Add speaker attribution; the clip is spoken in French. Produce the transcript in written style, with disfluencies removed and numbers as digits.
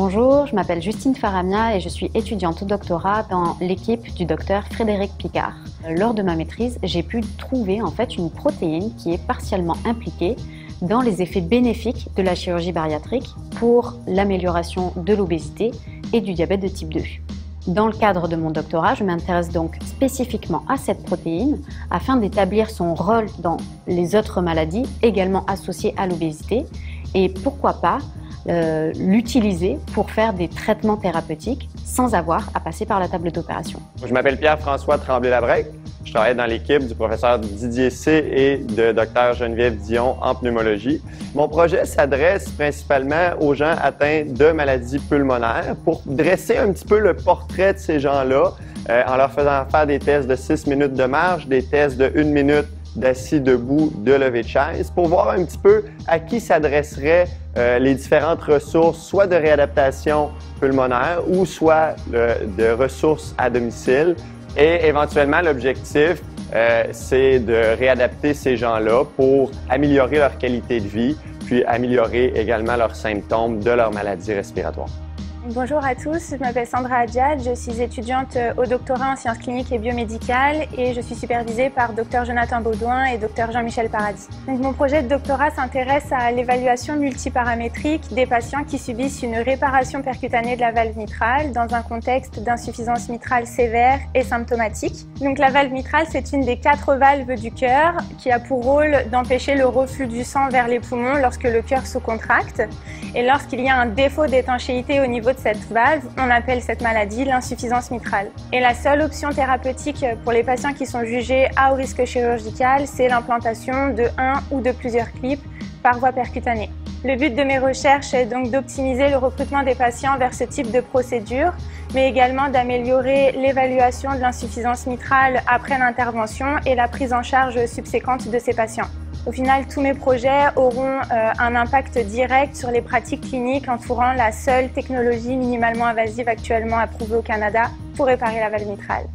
Speaker 1: Bonjour, je m'appelle Justine Faramia et je suis étudiante au doctorat dans l'équipe du docteur Frédéric Picard. Lors de ma maîtrise, j'ai pu trouver en fait une protéine qui est partiellement impliquée dans les effets bénéfiques de la chirurgie bariatrique pour l'amélioration de l'obésité et du diabète de type 2. Dans le cadre de mon doctorat, je m'intéresse donc spécifiquement à cette protéine afin d'établir son rôle dans les autres maladies également associées à l'obésité et pourquoi pas l'utiliser pour faire des traitements thérapeutiques sans avoir à passer par la table d'opération.
Speaker 2: Je m'appelle Pierre-François Tremblay-Labrec. Je travaille dans l'équipe du professeur Didier C. et de Dr Geneviève Dion en pneumologie. Mon projet s'adresse principalement aux gens atteints de maladies pulmonaires pour dresser un petit peu le portrait de ces gens-là en leur faisant faire des tests de 6 minutes de marche, des tests de 1 minute d'assis, debout, de lever de chaise, pour voir un petit peu à qui s'adresseraient les différentes ressources, soit de réadaptation pulmonaire ou soit de ressources à domicile. Et éventuellement, l'objectif, c'est de réadapter ces gens-là pour améliorer leur qualité de vie, puis améliorer également leurs symptômes de leur maladie respiratoire.
Speaker 3: Bonjour à tous, je m'appelle Sandra Adjad, je suis étudiante au doctorat en sciences cliniques et biomédicales et je suis supervisée par Dr Jonathan Baudouin et Dr Jean-Michel Paradis. Donc, mon projet de doctorat s'intéresse à l'évaluation multiparamétrique des patients qui subissent une réparation percutanée de la valve mitrale dans un contexte d'insuffisance mitrale sévère et symptomatique. Donc la valve mitrale, c'est une des 4 valves du cœur qui a pour rôle d'empêcher le reflux du sang vers les poumons lorsque le cœur se contracte. Et lorsqu'il y a un défaut d'étanchéité au niveau de cette valve, on appelle cette maladie l'insuffisance mitrale. Et la seule option thérapeutique pour les patients qui sont jugés à haut risque chirurgical, c'est l'implantation de 1 ou de plusieurs clips par voie percutanée. Le but de mes recherches est donc d'optimiser le recrutement des patients vers ce type de procédure, mais également d'améliorer l'évaluation de l'insuffisance mitrale après l'intervention et la prise en charge subséquente de ces patients. Au final, tous mes projets auront un impact direct sur les pratiques cliniques entourant la seule technologie minimalement invasive actuellement approuvée au Canada pour réparer la valve mitrale.